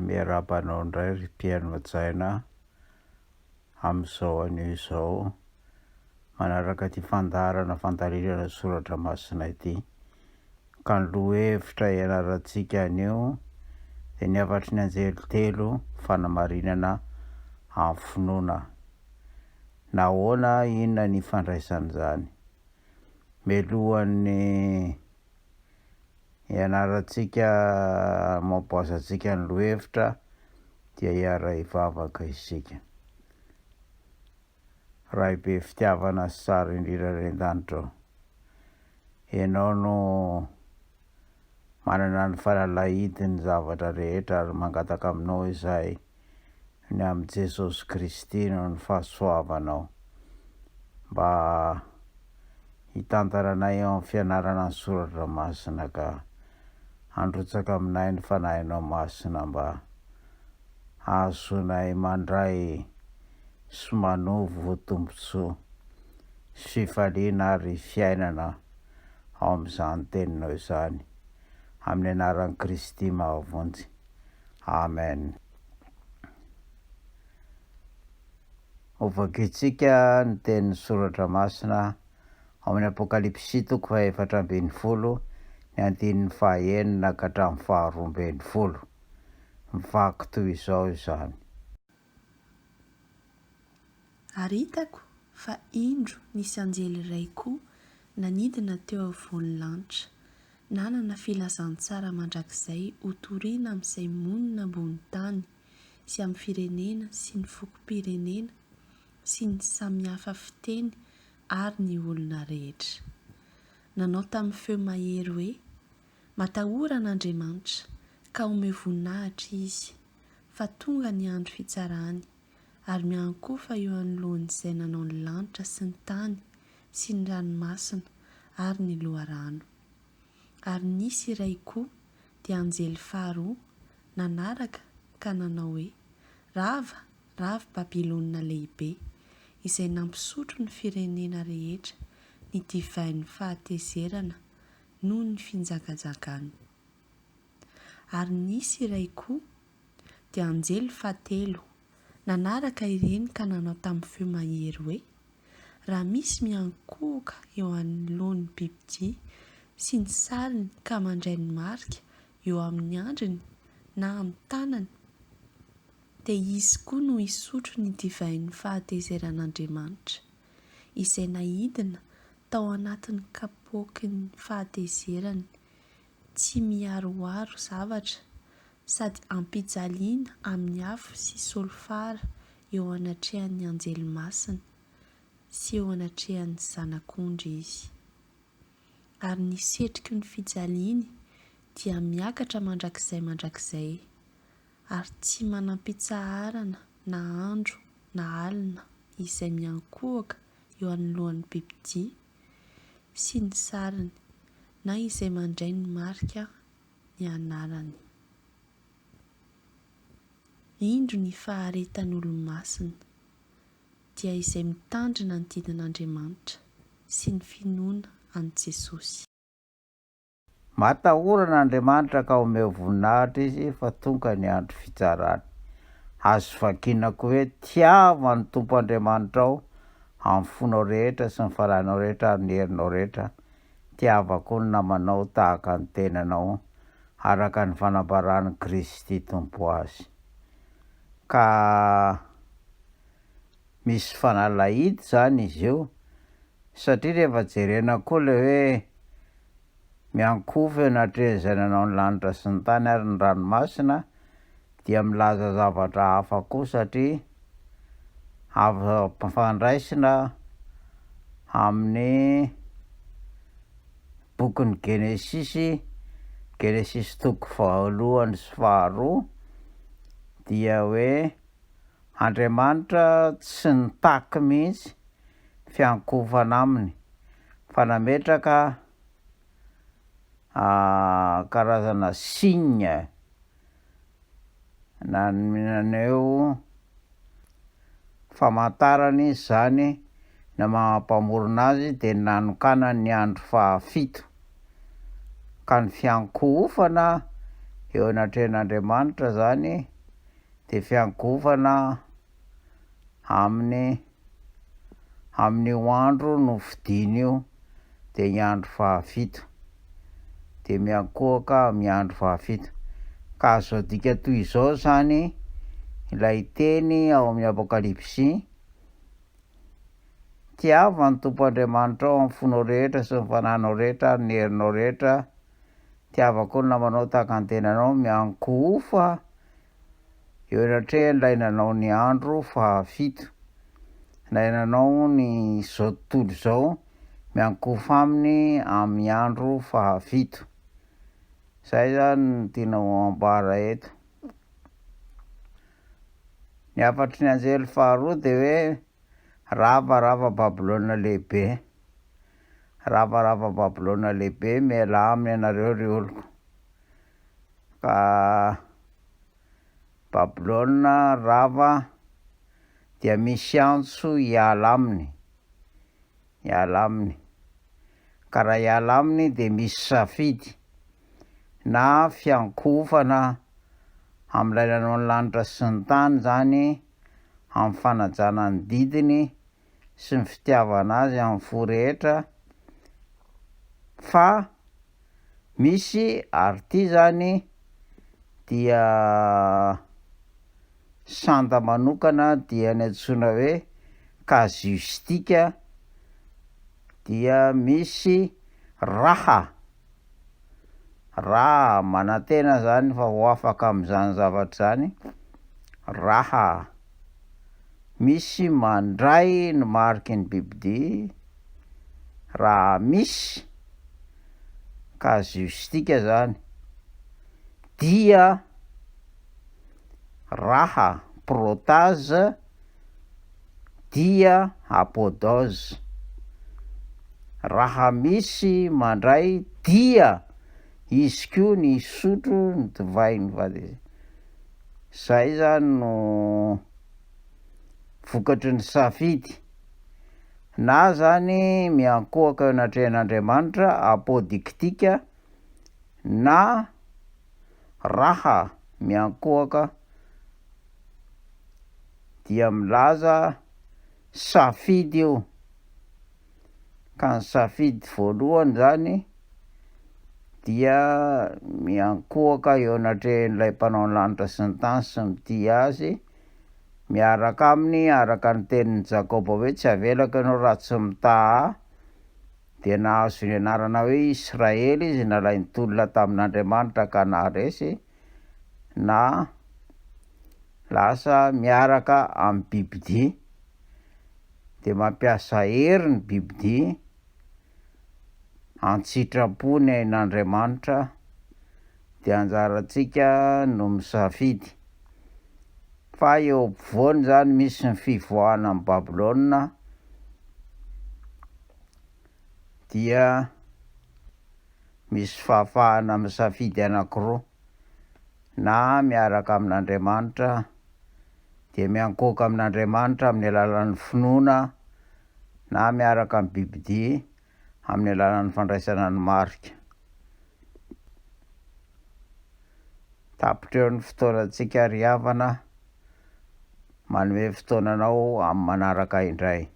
miarabanao indray ry mpiaino matsaina amin'izao anio izao manaraka ty fandarirana soratra masina ity ka ny lohevitra ianarantsika anio dia ny afatry ny anjely telo fanamarinana amin'ny finoana. Nahoana inona ny ifandraisan'izany? Mialohan'ny ianarantsika mampivoasantsika ny lohevitra dia hiara hivavaka isika. Ray be fitiavana sy tsara indrindra ren-danitra ao. Ianao no manana ny falalahidi ny zavatra rehetra ary mangataka aminao izahay ny amin'ny Jesosy Kristy no ny fahasoavanao mba hitantara anay eo amin'ny fianarana ny soratra masina ka handrotsaka aminay ny fanahinao masina mba ahazonay mandray sy manovo ho tombontsoa sy fifaliana ary fiainana ao amin'izany teninao izany amin'ny anaran'i Kristy mahavonjy. Amen. Ovakitsika ny tenin'ny soratra masina ao amin'ny Apokalipsy 4:12 ny andinin'ny 9 ka hatramin'ny 12. Mivaky toy izao izany. Ary hitako fa indro nisy anjely iray koa nanidina teo afovoan'ny lanitra, nanana filazantsara mandrakizay hotoriana amin'izay monina ambony tany sy amin'ny firenena sy ny fokom-pirenena sy ny samihafa fiteny ary ny olona rehetra. Nanao tamin'ny feo mahery hoe: matahorana Andriamanitra ka ome voninahitra izy, fa tonga ny andro fitsarany ary miankofa eo anoloan'izay nanao ny lanitra sy ny tany sy ny ranomasina ary ny loharano. Ary nisy iray koa dia anjely faharoa nanaraka ka nanao hoe: rava, rava Babilôna lehibe, izay nampisotro ny firenena rehetra ny divain'ny fahatezerana noho ny finjakajakany. Ary nisy iray koa dia anjely fahatelo nanaraka ireny ka nanao tamin'ny feo mahery hoe: raha misy miankohoka eo anoloan'ny bibidia sy ny sariny ka mandray ny marika eo amin'ny andriny na amin'ny tanany, dia izy koa no hisotro ny divain'ny fahatezeran'Andriamanitra, izay nahidina tao anatin'ny kapoaky ny fahatezerany, tsy miaroaro zavatra sady ampijaliana amin'ny afo sy solfara eo anatrehan'ny anjely masina sy eo anatrehan'ny zanak'ondry izy. Ary ny setriky ny fijaliany dia miakatra mandrakizay ary tsy manam-pitsaharana na andro na alina izay miankohaka eo anoloan'ny bibidia sy ny sariny na izay mandray ny marika ny anarany. Indro ny faharetan'olo-masina dia izay mitandrina ny didin'Andriamanitra sy ny finoana an'i Jesosy. Matahorana Andriamanitra ka omeo voninahitra izy fa tonga ny andro fitsarany. Azo vakiana koa hoe tiava ny Tompo Andriamanitra ao amin'ny fonao rehetra sy ny farahinao rehetra ary ny herinao rehetra. Tiava koa ny namanao tahaka ny tenanao araka ny fanambarany Kristy Tompo azy. Ka misy fanalahidy zany izy io satria rehefa jerena koa le hoe miankofa eo anatrehazay nanao ny lanitra sy ny tany ary ny ranomasina dia milaza zavatra hafa koa satria fandraisina amin'ny bokin'ny Genesisy 1:2 sy 2 dia hoe Andriamanitra tsy nitaky mihitsy fiankofana aminy fa nametraka karazana signe naneo famantarany zany na mampamorona azy dia nanokana ny andro 7 ka ny fiankofana eo anatrehan'Andriamanitra zany dia fiangovana amin'io andro no fidin'io dia ny andro fahafito, dia miankohaka amin'ny andro fahafito. Ka azo adika toy izao zany ilay teny ao amin'ny apokalipsy: tiava ny Tompo Andriamanitra ao amin'ny fonao rehetra sy ny fanahinao rehetra, ny herinao rehetra. Tiava koa ny namanao tahaka ny tenanao, miankofa eo anatreha ilainanao ny andro fahafito. Ilainanao ny izao tontolo izao, miankofa aminy amin'ny andro fahafito. Zay zany no tiana ambara eto. Ny afatry ny anjely faharoa dia hoe ravarava Babilôna lehibe. Ravarava Babilôna lehibe, miala aminy ianareo ry oloko. Ka Babilôna rava dia misy antso hiala aminy, hiala aminy. Ka raha hiala aminy dia misy safidy na fiankofana amin'ny lainanao ny lanitra sy ny tany zany, amin'ny fanajana ny didiny sy ny fitiavana azy amin'ny fo rehetra. Fa misy ary ity zany dia santa manokana, dia ny antsoina hoe kazistika, dia misy raha manantena zany fa ho afaka amin'izany zavatra zany. Raha misy mandray ny mariky ny bibidia, raha misy kazistika zany, dia raha protaze, dia apôdose. Raha misy mandray, dia izy koa ny sotro ny divay ny vady. Zay zany no vokatry ny safidy, na zany miankohaka eo anatrehan'Andriamanitra, apôdiktika, na raha miankohaka dia milaza safidy io. Ka ny safidy voalohany zany dia miankohaka eo anatrehan'ilay mpanao ny lanitra sy ny tany sy mitia azy, miaraka aminy araka ny tenin'ny Jakoba hoe tsy avelako ianao raha tsy mitaha. Dia nahazo ny anarana hoe Israely izy, nalainy tolona tamin'Andriamanitra ka naharesy, na lasa miaraka amin'ny bibidia. Dia mampiasa hery ny bibidia an-tsitrapo ny ain'Andriamanitra, dia anjarantsika no misafidy. Fa eo ampovoany zany misy ny fivoahana amin'ny Babilôna, dia misy fahafahana misafidy anankiroa: na miaraka amin'Andriamanitra, dia miankohaka amin'Andriamanitra amin'ny alalan'ny finoana, na miaraka amin'ny bibidia amin'ny alalan'ny fandraisana ny marika. Tapitra eo ny fotoanantsika ry havana, manome fotoananao amin'ny manaraka indray.